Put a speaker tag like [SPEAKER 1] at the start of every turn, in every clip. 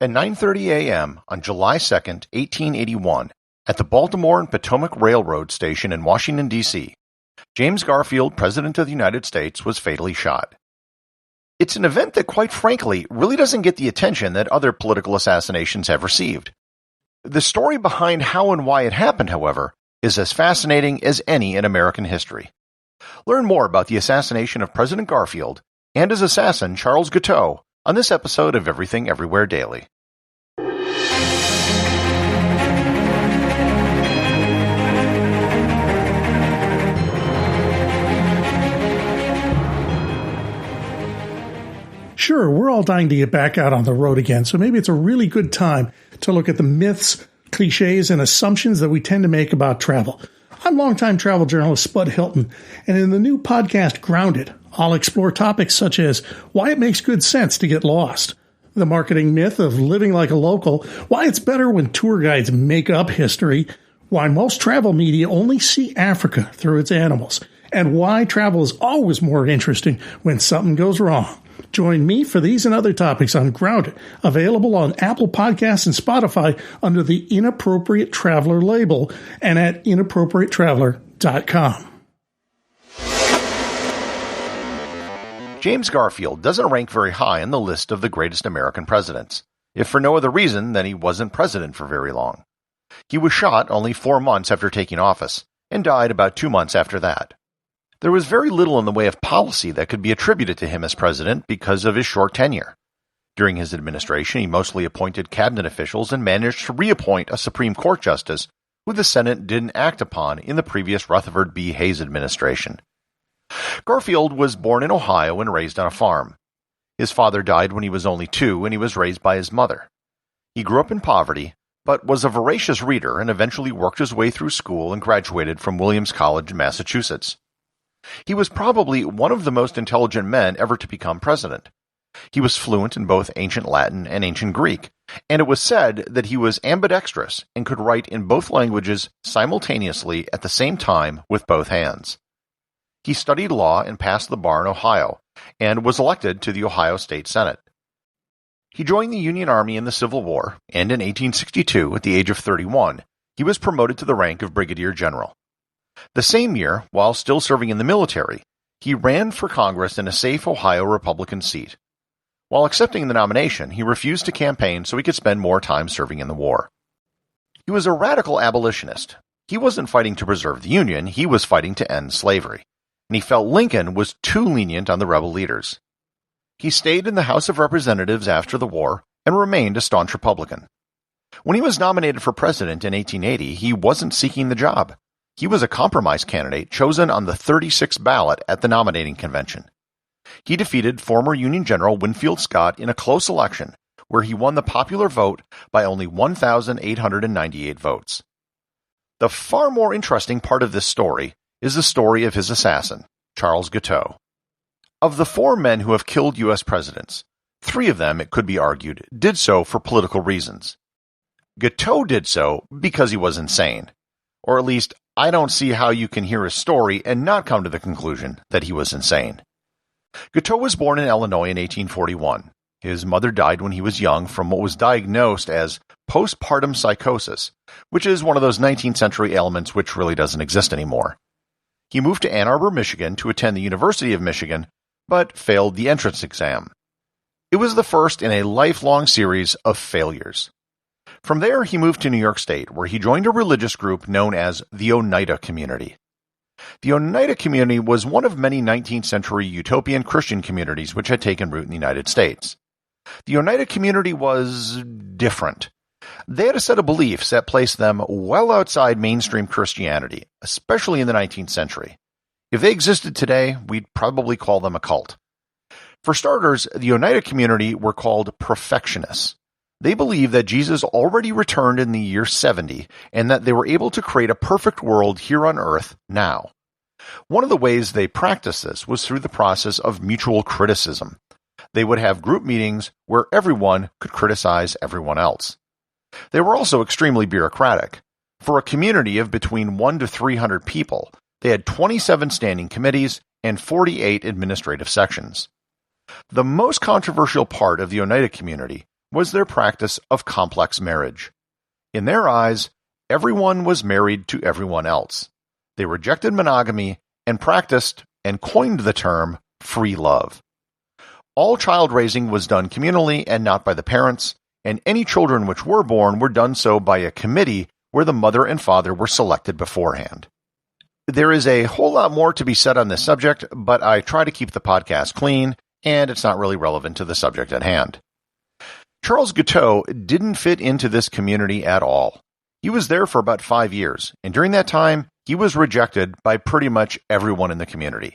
[SPEAKER 1] At 9:30 a.m. on July 2, 1881, at the Baltimore and Potomac Railroad Station in Washington, D.C., James Garfield, President of the United States, was fatally shot. It's an event that, quite frankly, really doesn't get the attention that other political assassinations have received. The story behind how and why it happened, however, is as fascinating as any in American history. Learn more about the assassination of President Garfield and his assassin, Charles Giteau, on this episode of Everything Everywhere Daily.
[SPEAKER 2] Sure, we're all dying to get back out on the road again, so maybe it's a really good time to look at the myths, cliches, and assumptions that we tend to make about travel. I'm longtime travel journalist Spud Hilton, and in the new podcast Grounded, I'll explore topics such as why it makes good sense to get lost, the marketing myth of living like a local, why it's better when tour guides make up history, why most travel media only see Africa through its animals, and why travel is always more interesting when something goes wrong. Join me for these and other topics on Grounded, available on Apple Podcasts and Spotify under the Inappropriate Traveler label and at inappropriatetraveler.com.
[SPEAKER 1] James Garfield doesn't rank very high on the list of the greatest American presidents, if for no other reason than he wasn't president for very long. He was shot only 4 months after taking office, and died about 2 months after that. There was very little in the way of policy that could be attributed to him as president because of his short tenure. During his administration, he mostly appointed cabinet officials and managed to reappoint a Supreme Court justice who the Senate didn't act upon in the previous Rutherford B. Hayes administration. Garfield was born in Ohio and raised on a farm. His father died when he was only 2, and he was raised by his mother. He grew up in poverty, but was a voracious reader and eventually worked his way through school and graduated from Williams College in Massachusetts. He was probably one of the most intelligent men ever to become president. He was fluent in both ancient Latin and ancient Greek, and it was said that he was ambidextrous and could write in both languages simultaneously at the same time with both hands. He studied law and passed the bar in Ohio, and was elected to the Ohio State Senate. He joined the Union Army in the Civil War, and in 1862, at the age of 31, he was promoted to the rank of brigadier general. The same year, while still serving in the military, he ran for Congress in a safe Ohio Republican seat. While accepting the nomination, he refused to campaign so he could spend more time serving in the war. He was a radical abolitionist. He wasn't fighting to preserve the Union, he was fighting to end slavery, and he felt Lincoln was too lenient on the rebel leaders. He stayed in the House of Representatives after the war and remained a staunch Republican. When he was nominated for president in 1880, he wasn't seeking the job. He was a compromise candidate chosen on the 36th ballot at the nominating convention. He defeated former Union General Winfield Scott in a close election where he won the popular vote by only 1,898 votes. The far more interesting part of this story is the story of his assassin, Charles Giteau. Of the 4 men who have killed U.S. presidents, 3 of them, it could be argued, did so for political reasons. Giteau did so because he was insane. Or at least, I don't see how you can hear his story and not come to the conclusion that he was insane. Giteau was born in Illinois in 1841. His mother died when he was young from what was diagnosed as postpartum psychosis, which is one of those 19th century ailments which really doesn't exist anymore. He moved to Ann Arbor, Michigan to attend the University of Michigan, but failed the entrance exam. It was the first in a lifelong series of failures. From there, he moved to New York State, where he joined a religious group known as the Oneida Community. The Oneida Community was one of many 19th century utopian Christian communities which had taken root in the United States. The Oneida Community was different. They had a set of beliefs that placed them well outside mainstream Christianity, especially in the 19th century. If they existed today, we'd probably call them a cult. For starters, the Oneida Community were called perfectionists. They believed that Jesus already returned in the year 70 and that they were able to create a perfect world here on earth now. One of the ways they practiced this was through the process of mutual criticism. They would have group meetings where everyone could criticize everyone else. They were also extremely bureaucratic. For a community of between 1 to 300 people, they had 27 standing committees and 48 administrative sections. The most controversial part of the Oneida Community was their practice of complex marriage. In their eyes, everyone was married to everyone else. They rejected monogamy and practiced and coined the term free love. All child raising was done communally and not by the parents, and any children which were born were done so by a committee where the mother and father were selected beforehand. There is a whole lot more to be said on this subject, but I try to keep the podcast clean, and it's not really relevant to the subject at hand. Charles Giteau didn't fit into this community at all. He was there for about 5 years, and during that time, he was rejected by pretty much everyone in the community.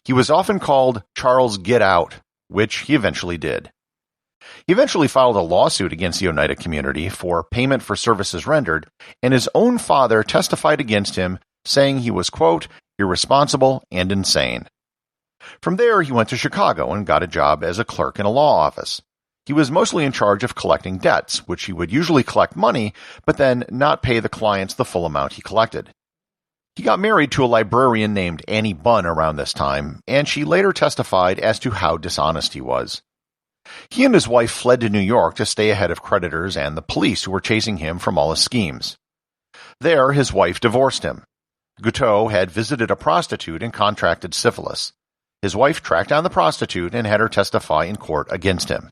[SPEAKER 1] He was often called Charles Get Out, which he eventually did. He eventually filed a lawsuit against the Oneida community for payment for services rendered, and his own father testified against him, saying he was, quote, irresponsible and insane. From there, he went to Chicago and got a job as a clerk in a law office. He was mostly in charge of collecting debts, which he would usually collect money, but then not pay the clients the full amount he collected. He got married to a librarian named Annie Bunn around this time, and she later testified as to how dishonest he was. He and his wife fled to New York to stay ahead of creditors and the police who were chasing him from all his schemes. There, his wife divorced him. Giteau had visited a prostitute and contracted syphilis. His wife tracked down the prostitute and had her testify in court against him.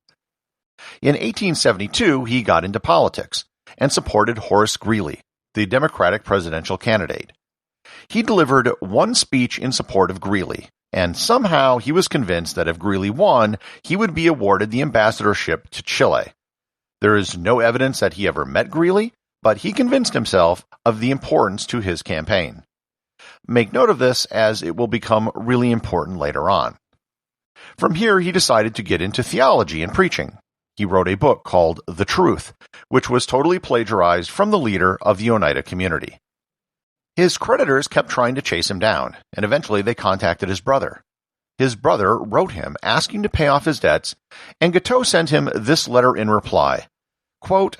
[SPEAKER 1] In 1872, he got into politics and supported Horace Greeley, the Democratic presidential candidate. He delivered one speech in support of Greeley, and somehow he was convinced that if Greeley won, he would be awarded the ambassadorship to Chile. There is no evidence that he ever met Greeley, but he convinced himself of the importance to his campaign. Make note of this, as it will become really important later on. From here, he decided to get into theology and preaching. He wrote a book called The Truth, which was totally plagiarized from the leader of the Oneida community. His creditors kept trying to chase him down, and eventually they contacted his brother. His brother wrote him asking to pay off his debts, and Giteau sent him this letter in reply, quote,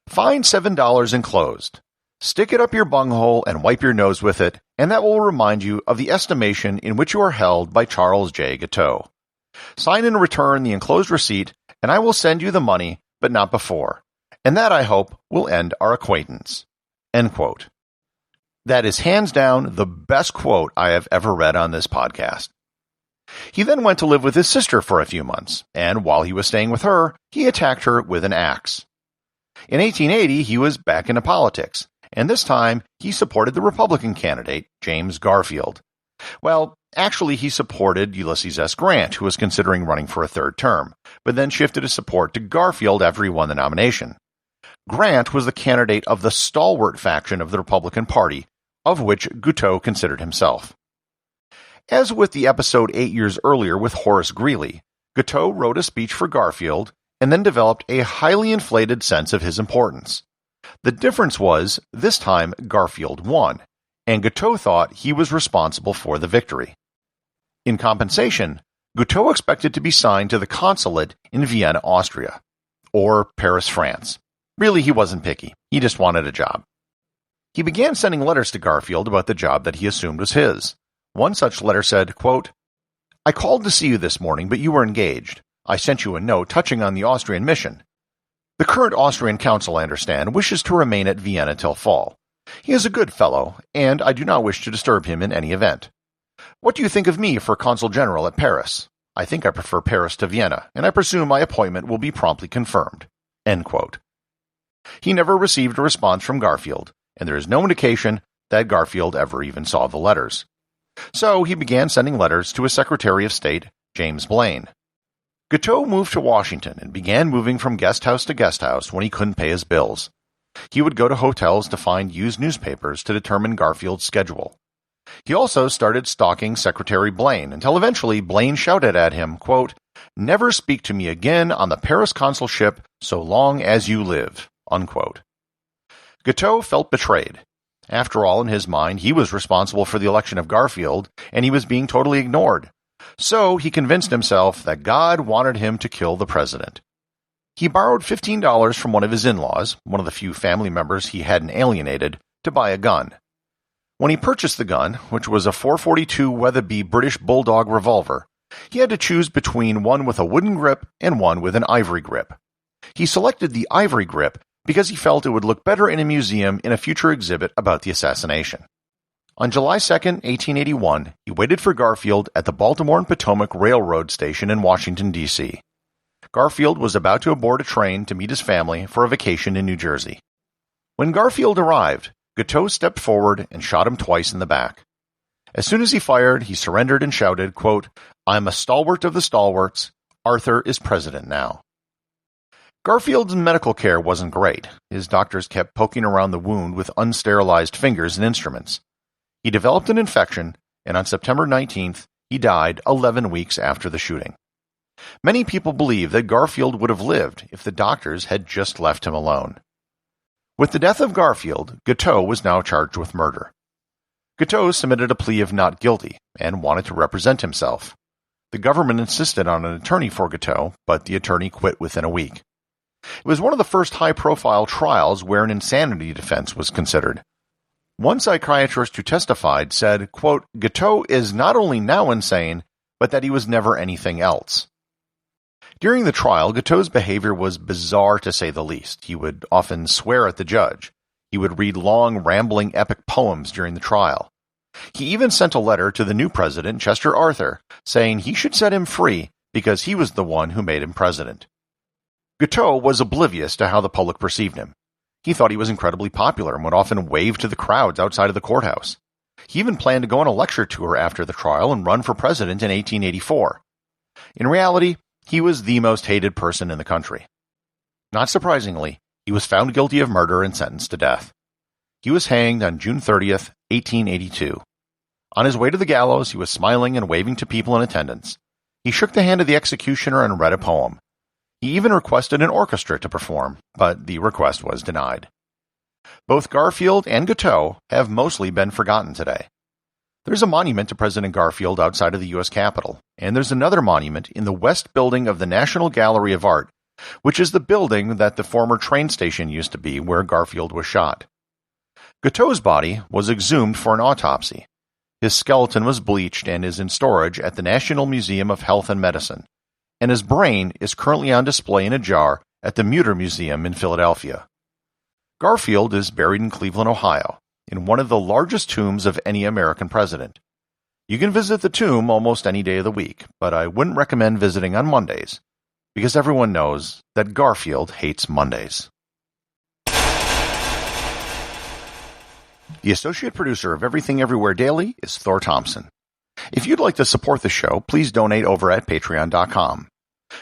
[SPEAKER 1] "Find $7 enclosed. Stick it up your bunghole and wipe your nose with it, and that will remind you of the estimation in which you are held by Charles J. Giteau. Sign and return the enclosed receipt, and I will send you the money, but not before. And that, I hope, will end our acquaintance." End quote. That is hands down the best quote I have ever read on this podcast. He then went to live with his sister for a few months, and while he was staying with her, he attacked her with an axe. In 1880, he was back into politics, and this time he supported the Republican candidate, James Garfield. Well, actually, he supported Ulysses S. Grant, who was considering running for a third term, but then shifted his support to Garfield after he won the nomination. Grant was the candidate of the stalwart faction of the Republican Party, of which Giteau considered himself. As with the episode 8 years earlier with Horace Greeley, Giteau wrote a speech for Garfield and then developed a highly inflated sense of his importance. The difference was, this time Garfield won, and Giteau thought he was responsible for the victory. In compensation, Giteau expected to be signed to the consulate in Vienna, Austria, or Paris, France. Really, he wasn't picky. He just wanted a job. He began sending letters to Garfield about the job that he assumed was his. One such letter said, quote, "I called to see you this morning, but you were engaged. I sent you a note touching on the Austrian mission. The current Austrian consul, I understand, wishes to remain at Vienna till fall. He is a good fellow, and I do not wish to disturb him in any event. What do you think of me for consul general at Paris? I think I prefer Paris to Vienna, and I presume my appointment will be promptly confirmed." End quote. He never received a response from Garfield, and there is no indication that Garfield ever even saw the letters. So he began sending letters to his Secretary of State, James Blaine. Giteau moved to Washington and began moving from guest house to guest house when he couldn't pay his bills. He would go to hotels to find used newspapers to determine Garfield's schedule. He also started stalking Secretary Blaine until eventually Blaine shouted at him, quote, "Never speak to me again on the Paris consulship so long as you live." Unquote. Giteau felt betrayed. After all, in his mind, he was responsible for the election of Garfield, and he was being totally ignored. So he convinced himself that God wanted him to kill the president. He borrowed $15 from one of his in-laws, one of the few family members he hadn't alienated, to buy a gun. When he purchased the gun, which was a .442 Weatherby British Bulldog revolver, he had to choose between one with a wooden grip and one with an ivory grip. He selected the ivory grip because he felt it would look better in a museum in a future exhibit about the assassination. On July 2, 1881, he waited for Garfield at the Baltimore and Potomac Railroad Station in Washington, D.C. Garfield was about to board a train to meet his family for a vacation in New Jersey. When Garfield arrived, Giteau stepped forward and shot him twice in the back. As soon as he fired, he surrendered and shouted, quote, "I'm a stalwart of the stalwarts. Arthur is president now." Garfield's medical care wasn't great. His doctors kept poking around the wound with unsterilized fingers and instruments. He developed an infection, and on September 19th, he died 11 weeks after the shooting. Many people believe that Garfield would have lived if the doctors had just left him alone. With the death of Garfield, Giteau was now charged with murder. Giteau submitted a plea of not guilty and wanted to represent himself. The government insisted on an attorney for Giteau, but the attorney quit within a week. It was one of the first high-profile trials where an insanity defense was considered. One psychiatrist who testified said, quote, "Giteau is not only now insane, but that he was never anything else." During the trial, Giteau's behavior was bizarre to say the least. He would often swear at the judge. He would read long, rambling epic poems during the trial. He even sent a letter to the new president, Chester Arthur, saying he should set him free because he was the one who made him president. Giteau was oblivious to how the public perceived him. He thought he was incredibly popular and would often wave to the crowds outside of the courthouse. He even planned to go on a lecture tour after the trial and run for president in 1884. In reality, he was the most hated person in the country. Not surprisingly, he was found guilty of murder and sentenced to death. He was hanged on June 30th, 1882. On his way to the gallows, he was smiling and waving to people in attendance. He shook the hand of the executioner and read a poem. He even requested an orchestra to perform, but the request was denied. Both Garfield and Giteau have mostly been forgotten today. There's a monument to President Garfield outside of the U.S. Capitol, and there's another monument in the West Building of the National Gallery of Art, which is the building that the former train station used to be where Garfield was shot. Giteau's body was exhumed for an autopsy. His skeleton was bleached and is in storage at the National Museum of Health and Medicine, and his brain is currently on display in a jar at the Mutter Museum in Philadelphia. Garfield is buried in Cleveland, Ohio, in one of the largest tombs of any American president. You can visit the tomb almost any day of the week, but I wouldn't recommend visiting on Mondays, because everyone knows that Garfield hates Mondays. The associate producer of Everything Everywhere Daily is Thor Thompson. If you'd like to support the show, please donate over at patreon.com.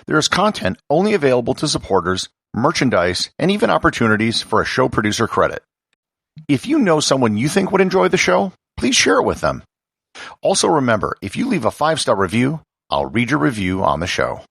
[SPEAKER 1] There is content only available to supporters, merchandise, and even opportunities for a show producer credit. If you know someone you think would enjoy the show, please share it with them. Also remember, if you leave a 5-star review, I'll read your review on the show.